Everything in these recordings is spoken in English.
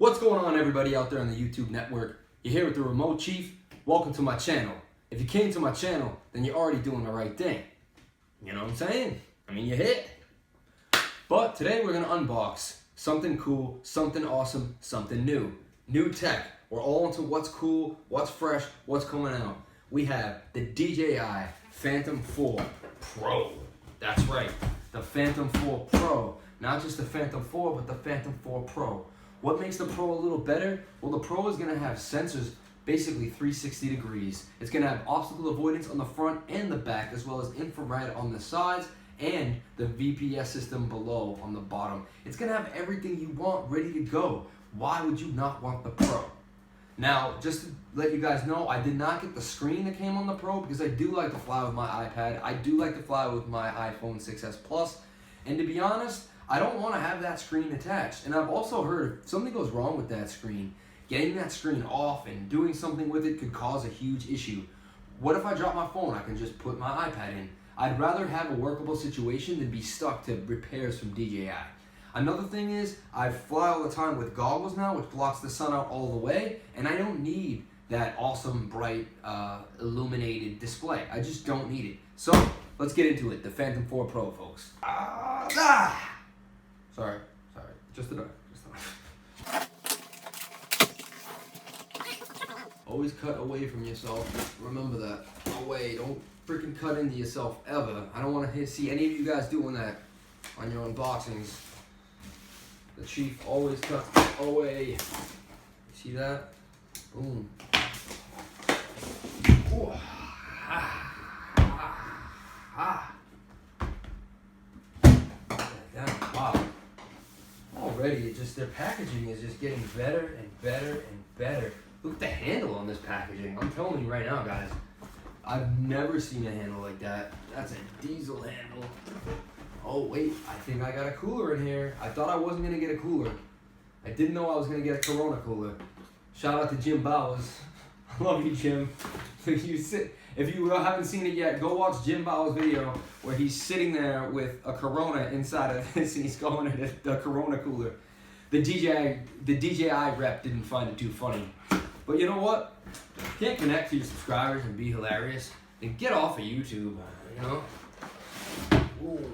What's going on, everybody out there on the YouTube network? You're here with the Remote Chief. Welcome to my channel. If you came to my channel, then you're already doing the right thing. You know what I'm saying? I mean, you hit. But today we're going to unbox something cool, something awesome, something new. New tech. We're all into what's cool, what's fresh, what's coming out. We have the DJI Phantom 4 Pro. That's right, the Phantom 4 Pro. Not just the Phantom 4, but the Phantom 4 Pro. What makes the Pro a little better? Well, the Pro is going to have sensors basically 360 degrees. It's going to have obstacle avoidance on the front and the back, as well as infrared on the sides and the VPS system below on the bottom. It's going to have everything you want ready to go. Why would you not want the Pro? Now, just to let you guys know, I did not get the screen that came on the Pro because I do like to fly with my iPad. I do like to fly with my iPhone 6s Plus. And to be honest, I don't want to have that screen attached. And I've also heard if something goes wrong with that screen, getting that screen off and doing something with it could cause a huge issue. What if I drop my phone? I can just put my iPad in. I'd rather have a workable situation than be stuck to repairs from DJI. Another thing is, I fly all the time with goggles now, which blocks the sun out all the way, and I don't need that awesome, bright, illuminated display. I just don't need it. So, let's get into it. The Phantom 4 Pro, folks. Sorry, just enough. Always cut away from yourself. Remember that. Away. Don't freaking cut into yourself ever. I don't want to see any of you guys doing that on your unboxings. The Chief always cuts away. See that? Boom. Ooh. Wow. Already, their packaging is just getting better and better and better. Look at the handle on this packaging. I'm telling you right now, guys. I've never seen a handle like that. That's a diesel handle. Oh, wait. I think I got a cooler in here. I thought I wasn't going to get a cooler. I didn't know I was going to get a Corona cooler. Shout out to Jim Bowers. I love you, Jim. If you haven't seen it yet, go watch Jim Bowers' video where he's sitting there with a Corona inside of this and he's going to the Corona cooler. The DJI rep didn't find it too funny. But you know what? If you can't connect to your subscribers and be hilarious, then get off of YouTube, you know? Ooh.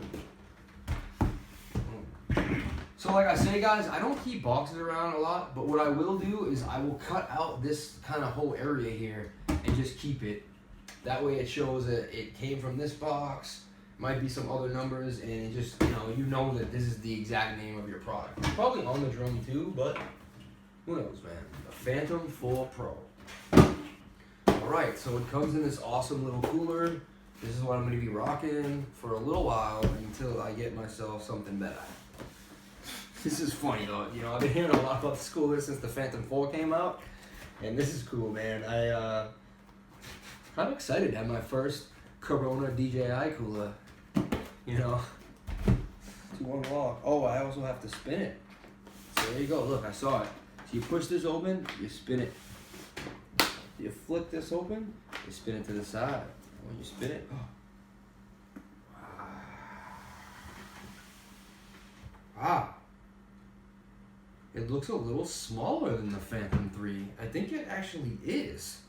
So like I say, guys, I don't keep boxes around a lot, but what I will do is I will cut out this kind of whole area here and just keep it. That way it shows that it came from this box, might be some other numbers, and it just, you know that this is the exact name of your product. Probably on the drum too, but who knows, man. The Phantom 4 Pro. Alright, so it comes in this awesome little cooler. This is what I'm going to be rocking for a little while until I get myself something better. This is funny though, I've been hearing a lot about this cooler since the Phantom 4 came out, and this is cool, man. I'm excited to have my first Corona DJI cooler, to unlock. Oh, I also have to spin it. So there you go, look, I saw it. So you push this open, you spin it. You flick this open, you spin it to the side. When you spin it, wow. It looks a little smaller than the Phantom 3. I think it actually is.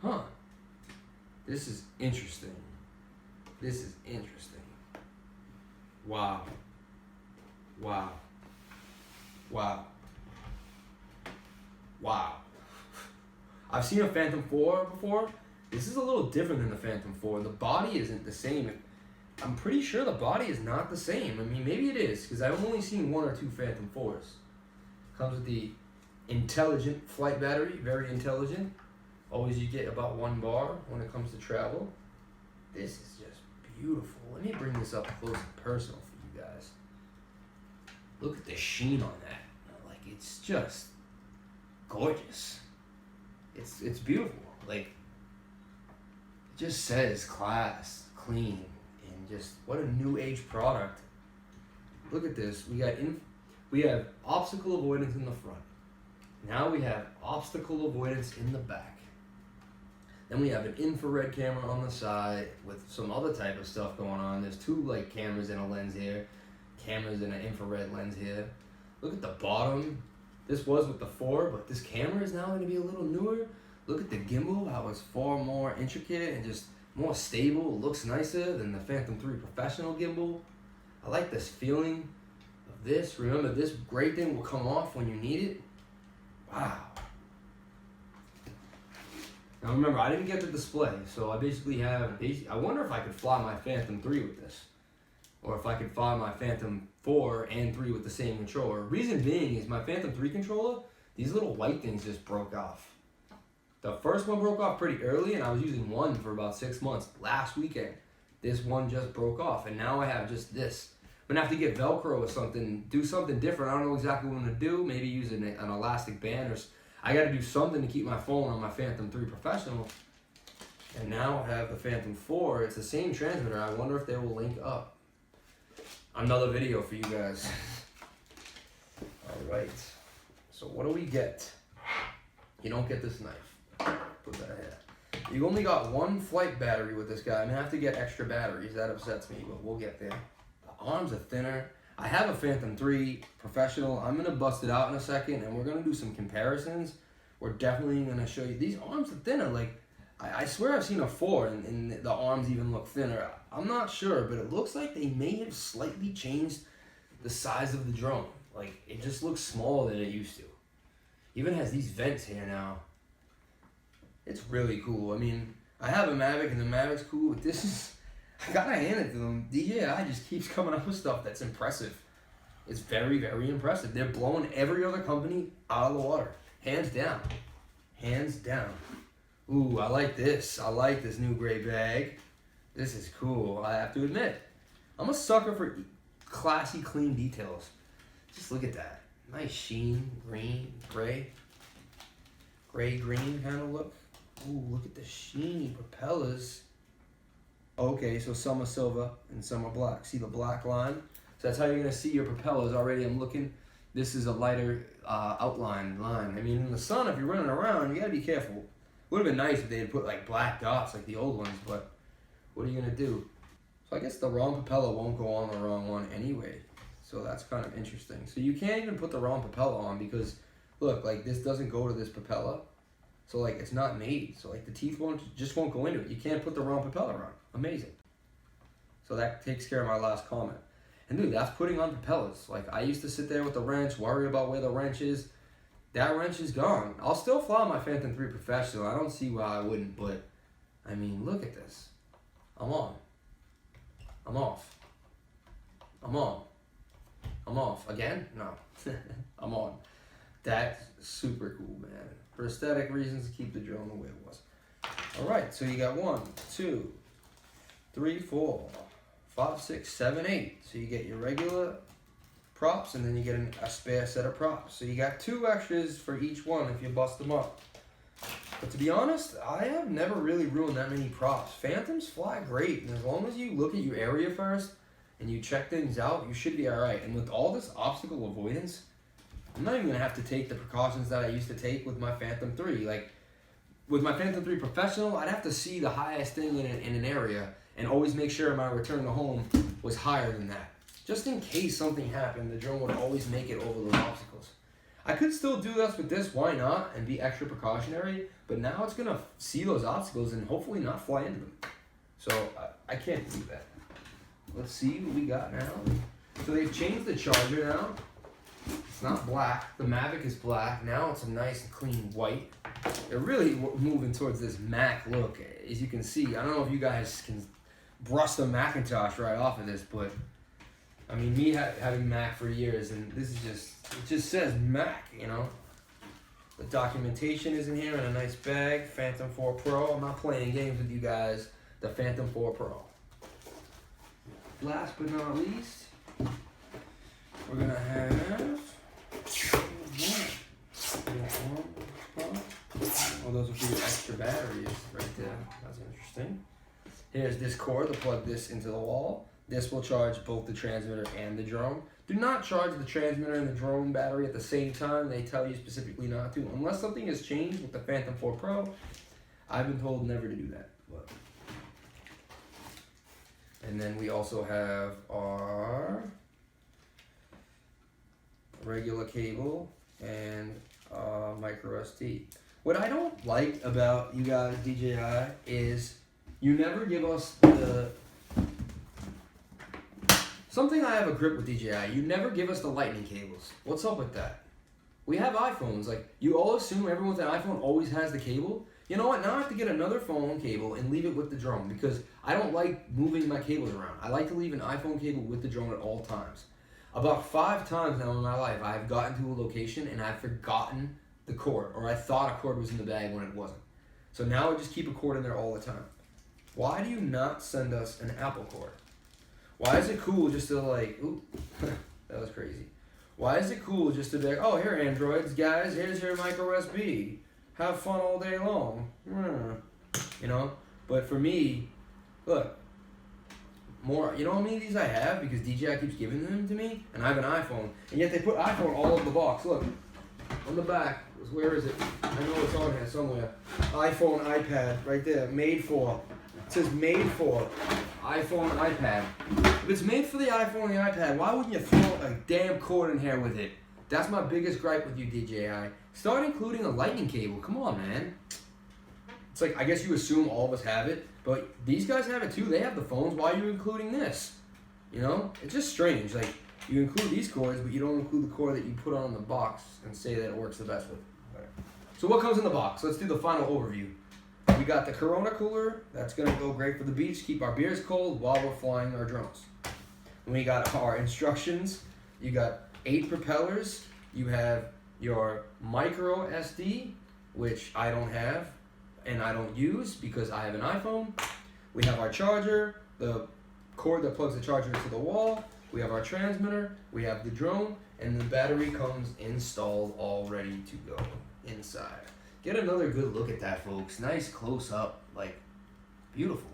Huh. This is interesting. Wow. I've seen a Phantom 4 before. This is a little different than the Phantom 4. The body isn't the same. I'm pretty sure the body is not the same. I mean, maybe it is, because I've only seen one or two Phantom 4s. Comes with the intelligent flight battery, very intelligent. Always you get about 1 bar when it comes to travel. This is just beautiful. Let me bring this up close and personal for you guys. Look at the sheen on that. Like, it's just gorgeous. It's beautiful. Like, it just says class, clean, and just what a new age product. Look at this. We have obstacle avoidance in the front. Now we have obstacle avoidance in the back. Then we have an infrared camera on the side with some other type of stuff going on. There's two cameras and a lens here, cameras and an infrared lens here. Look at the bottom. This was with the 4, but this camera is now going to be a little newer. Look at the gimbal, how it's far more intricate and just more stable. It looks nicer than the Phantom 3 Professional gimbal. I like this feeling of this. Remember, this gray thing will come off when you need it. Wow. Now remember, I didn't get the display, so I basically have, I wonder if I could fly my Phantom 3 with this. Or if I could fly my Phantom 4 and 3 with the same controller. Reason being is my Phantom 3 controller, these little white things just broke off. The first one broke off pretty early, and I was using one for about 6 months. Last weekend, this one just broke off, and now I have just this. I'm gonna have to get Velcro or something, do something different. I don't know exactly what I'm gonna do. Maybe use an elastic band, or I gotta do something to keep my phone on my Phantom 3 Professional. And now I have the Phantom 4. It's the same transmitter. I wonder if they will link up. Another video for you guys. All right. So what do we get? You don't get this knife. Put that here. You only got one flight battery with this guy. I'm gonna have to get extra batteries. That upsets me, but we'll get there. The arms are thinner. I have a Phantom 3 Professional. I'm gonna bust it out in a second, and we're gonna do some comparisons. We're definitely gonna show you. These arms are thinner. Like, I swear I've seen a 4, and the arms even look thinner. I'm not sure, but it looks like they may have slightly changed the size of the drone. Like, it just looks smaller than it used to. Even has these vents here now. It's really cool. I mean, I have a Mavic, and the Mavic's cool, but this is, I gotta hand it to them. DJI just keeps coming up with stuff that's impressive. It's very, very impressive. They're blowing every other company out of the water. Hands down. Hands down. Ooh, I like this. I like this new gray bag. This is cool, I have to admit. I'm a sucker for classy, clean details. Just look at that. Nice sheen, green, gray. Gray-green kind of look. Ooh, look at the sheeny propellers. Okay, so some are silver and some are black. See the black line? So that's how you're gonna see your propellers already. I'm looking. This is a lighter outline line. I mean, in the sun, if you're running around, you gotta be careful. Would have been nice if they had put like black dots like the old ones, but what are you gonna do? So I guess the wrong propeller won't go on the wrong one anyway. So that's kind of interesting. So you can't even put the wrong propeller on because look, like this doesn't go to this propeller. So like it's not made. So like the teeth just won't go into it. You can't put the wrong propeller on. Amazing. So that takes care of my last comment. And dude, that's putting on propellers. Like I used to sit there with the wrench, worry about where the wrench is. That wrench is gone. I'll still fly my Phantom 3 Professional. I don't see why I wouldn't, but I mean, look at this. I'm on. I'm off. I'm on. I'm off. Again? No. I'm on. That's super cool, man. For aesthetic reasons, keep the drone the way it was. All right, so you got 1, 2, 3, 4, 5, 6, 7, 8. So you get your regular props, and then you get a spare set of props. So you got 2 extras for each one if you bust them up. But to be honest, I have never really ruined that many props. Phantoms fly great, and as long as you look at your area first and you check things out, you should be all right. And with all this obstacle avoidance, I'm not even gonna have to take the precautions that I used to take with my Phantom 3. Like with my Phantom 3 Professional, I'd have to see the highest thing in an area and always make sure my return to home was higher than that. Just in case something happened, the drone would always make it over those obstacles. I could still do this with this, why not, and be extra precautionary, but now it's gonna see those obstacles and hopefully not fly into them. So I can't do that. Let's see what we got now. So they've changed the charger now. It's not black, the Mavic is black. Now it's a nice clean white. They're really moving towards this Mac look. As you can see, I don't know if you guys can brush the Macintosh right off of this, but I mean, me having Mac for years, and this is it just says Mac, you know? The documentation is in here in a nice bag. Phantom 4 Pro. I'm not playing games with you guys. The Phantom 4 Pro. Last but not least, we're gonna have. Oh, those are for your extra batteries right there. That's interesting. Here's this cord to plug this into the wall. This will charge both the transmitter and the drone. Do not charge the transmitter and the drone battery at the same time. They tell you specifically not to. Unless something has changed with the Phantom 4 Pro, I've been told never to do that. But. And then we also have our regular cable and micro SD. What I don't like about you guys, DJI, is you never give us the... Something I have a grip with DJI, you never give us the lightning cables. What's up with that? We have iPhones, like, you all assume everyone with an iPhone always has the cable. You know what, now I have to get another phone cable and leave it with the drone because I don't like moving my cables around. I like to leave an iPhone cable with the drone at all times. About 5 times now in my life, I've gotten to a location and I've forgotten the cord, or I thought a cord was in the bag when it wasn't. So now I just keep a cord in there all the time. Why do you not send us an Apple cord? Why is it cool just to like, oop, that was crazy. Why is it cool just to be like, oh, here Androids, guys, here's your micro USB. Have fun all day long. You know? But for me, look, more, you know how many of these I have because DJI keeps giving them to me? And I have an iPhone. And yet they put iPhone all over the box. Look, on the back, where is it? I know it's on here somewhere. iPhone, iPad, right there, made for. It says made for iPhone, iPad. If it's made for the iPhone and the iPad, why wouldn't you throw a damn cord in here with it? That's my biggest gripe with you, DJI. Start including a lightning cable. Come on, man. It's like, I guess you assume all of us have it, but these guys have it too. They have the phones. Why are you including this? You know? It's just strange. Like, you include these cords, but you don't include the cord that you put on the box and say that it works the best with. Right. So what comes in the box? Let's do the final overview. We got the Corona cooler. That's going to go great for the beach. Keep our beers cold while we're flying our drones. And we got our instructions. You got 8 propellers. You have your micro SD, which I don't have and I don't use because I have an iPhone. We have our charger, the cord that plugs the charger into the wall. We have our transmitter, we have the drone, and the battery comes installed all ready to go inside. Get another good look at that, folks. Nice close up, like, beautiful,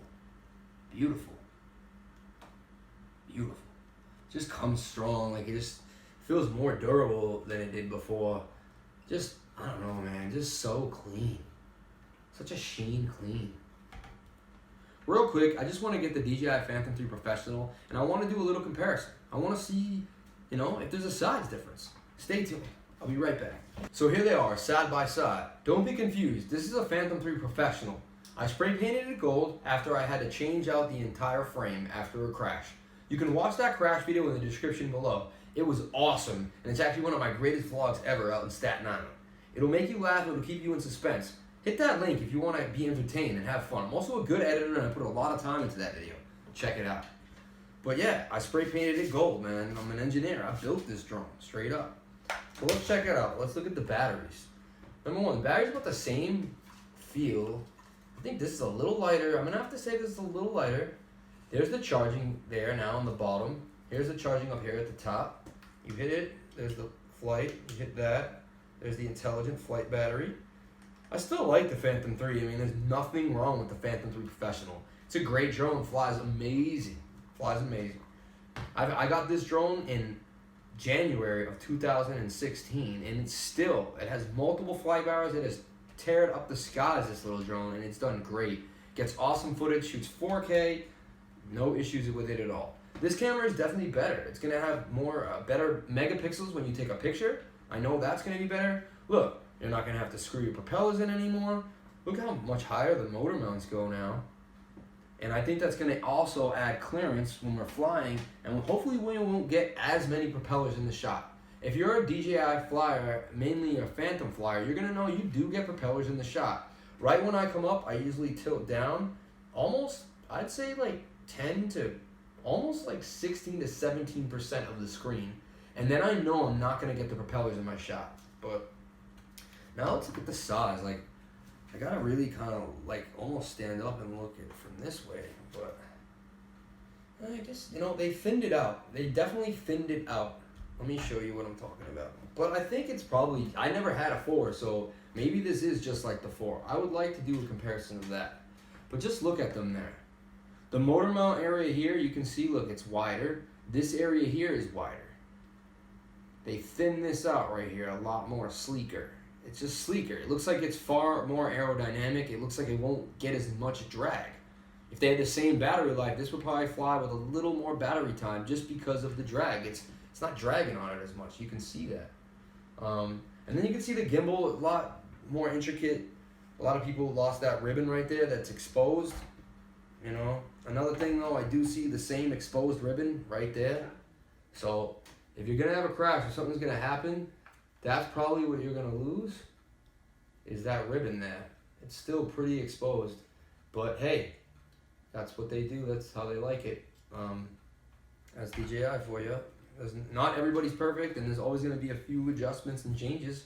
beautiful, beautiful. Just comes strong, like it just feels more durable than it did before. Just, I don't know, man, just so clean. Such a sheen clean. Real quick, I just want to get the DJI Phantom 3 Professional, and I want to do a little comparison. I want to see, you know, if there's a size difference. Stay tuned. I'll be right back. So here they are, side by side. Don't be confused. This is a Phantom 3 Professional. I spray painted it gold after I had to change out the entire frame after a crash. You can watch that crash video in the description below. It was awesome, and it's actually one of my greatest vlogs ever out in Staten Island. It'll make you laugh, it'll keep you in suspense. Hit that link if you want to be entertained and have fun. I'm also a good editor and I put a lot of time into that video. Check it out. But yeah, I spray painted it gold, man. I'm an engineer. I built this drone, straight up. So let's check it out. Let's look at the batteries. Number one, the batteries about the same feel. I think this is a little lighter. I'm going to have to say this is a little lighter. There's the charging there now on the bottom. Here's the charging up here at the top. You hit it. There's the flight. You hit that. There's the intelligent flight battery. I still like the Phantom 3. I mean, there's nothing wrong with the Phantom 3 Professional. It's a great drone. Flies amazing. Flies amazing. I got this drone in January of 2016, and it has multiple flight hours. It has teared up the skies, this little drone, and it's done great. Gets awesome footage, shoots 4K, no issues with it at all. This camera is definitely better. It's going to have more better megapixels when you take a picture. I know that's going to be better. Look. You're not going to have to screw your propellers in anymore. Look how much higher the motor mounts go now. And I think that's going to also add clearance when we're flying. And hopefully we won't get as many propellers in the shot. If you're a DJI flyer, mainly a Phantom flyer, you're going to know you do get propellers in the shot. Right when I come up, I usually tilt down almost, I'd say like 10 to almost like 16 to 17% of the screen. And then I know I'm not going to get the propellers in my shot. But now let's look at the size. Like, I gotta really kind of like almost stand up and look at it from this way, but I guess, you know, they thinned it out. They definitely thinned it out. Let me show you what I'm talking about. But I think it's probably, I never had a 4, so maybe this is just like the 4. I would like to do a comparison of that. But just look at them there. The motor mount area here, you can see, look, it's wider. This area here is wider. They thinned this out right here, a lot more sleeker. It's just sleeker. It looks like it's far more aerodynamic. It looks like it won't get as much drag. If they had the same battery life, this would probably fly with a little more battery time just because of the drag. It's not dragging on it as much. You can see that. And And then you can see the gimbal, a lot more intricate. A lot of people lost that ribbon right there that's exposed. You know, another thing though, I do see the same exposed ribbon right there. So if you're gonna have a crash or something's gonna happen, that's probably what you're gonna lose, is that ribbon there. It's still pretty exposed, but hey, that's what they do. That's how they like it. That's DJI for you. Not everybody's perfect, and there's always gonna be a few adjustments and changes.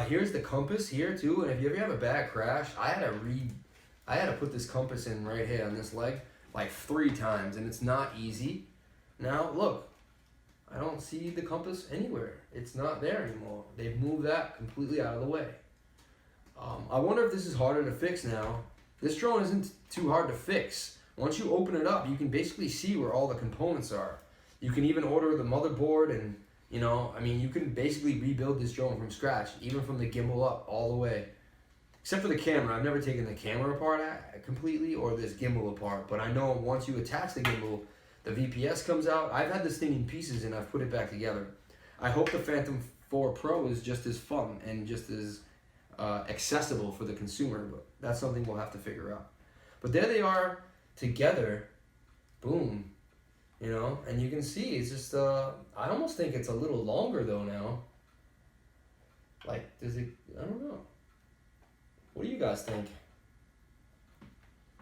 Here's the compass here too, and if you ever have a bad crash, I had to put this compass in right here on this leg like 3 times, and it's not easy. Now look, I don't see the compass anywhere. It's not there anymore. They've moved that completely out of the way. I wonder if this is harder to fix now. This drone isn't too hard to fix. Once you open it up, you can basically see where all the components are. You can even order the motherboard, and you know, I mean, you can basically rebuild this drone from scratch, even from the gimbal up all the way. Except for the camera. I've never taken the camera apart completely or this gimbal apart, but I know once you attach the gimbal, the VPS comes out. I've had this thing in pieces and I've put it back together. I hope the Phantom 4 Pro is just as fun and just as accessible for the consumer, but that's something we'll have to figure out. But there they are together, boom, you know, and you can see it's just, I almost think it's a little longer though now. Like, does it, I don't know. What do you guys think?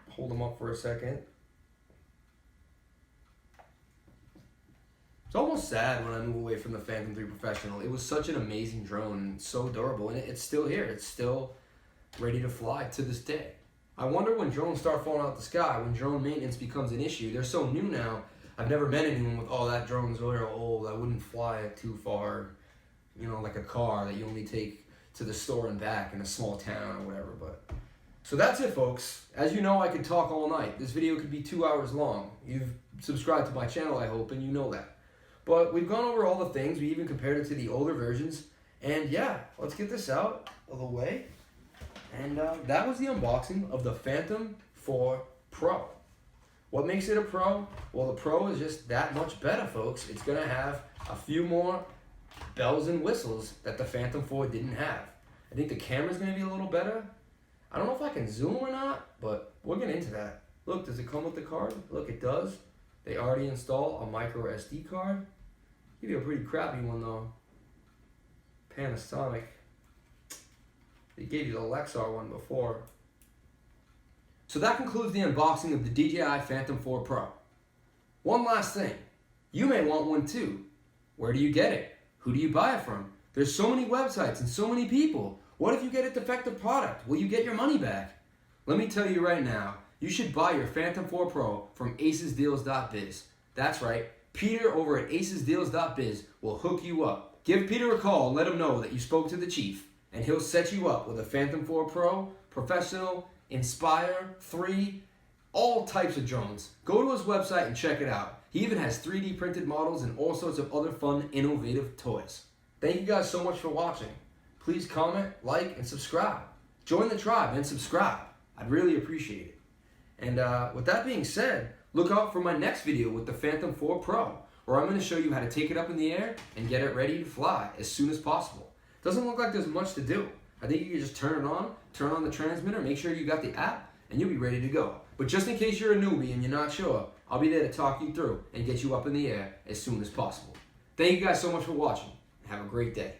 Hold them up for a second. It's almost sad when I move away from the Phantom 3 Professional. It was such an amazing drone and so durable, and it's still here. It's still ready to fly to this day. I wonder when drones start falling out the sky, when drone maintenance becomes an issue. They're so new now. I've never met anyone with, oh, that drone's really old, I wouldn't fly it too far. You know, like a car that you only take to the store and back in a small town or whatever. But so that's it, folks. As you know, I could talk all night. This video could be 2 hours long. You've subscribed to my channel, I hope, and you know that. But we've gone over all the things. We even compared it to the older versions. And yeah, let's get this out of the way. And that was the unboxing of the Phantom 4 Pro. What makes it a Pro? Well, the Pro is just that much better, folks. It's going to have a few more bells and whistles that the Phantom 4 didn't have. I think the camera's going to be a little better. I don't know if I can zoom or not, but we'll get into that. Look, does it come with the card? Look, it does. They already install a micro SD card. Give you a pretty crappy one though. Panasonic. They gave you the Lexar one before. So that concludes the unboxing of the DJI Phantom 4 Pro. One last thing. You may want one too. Where do you get it? Who do you buy it from? There's so many websites and so many people. What if you get a defective product? Will you get your money back? Let me tell you right now, you should buy your Phantom 4 Pro from acesdeals.biz. That's right. Peter over at acesdeals.biz will hook you up. Give Peter a call and let him know that you spoke to the chief, and he'll set you up with a Phantom 4 Pro, Professional, Inspire, 3, all types of drones. Go to his website and check it out. He even has 3D printed models and all sorts of other fun, innovative toys. Thank you guys so much for watching. Please comment, like, and subscribe. Join the tribe and subscribe. I'd really appreciate it. And with that being said, look out for my next video with the Phantom 4 Pro, where I'm going to show you how to take it up in the air and get it ready to fly as soon as possible. Doesn't look like there's much to do. I think you can just turn on the transmitter, make sure you got the app, and you'll be ready to go. But just in case you're a newbie and you're not sure, I'll be there to talk you through and get you up in the air as soon as possible. Thank you guys so much for watching. Have a great day.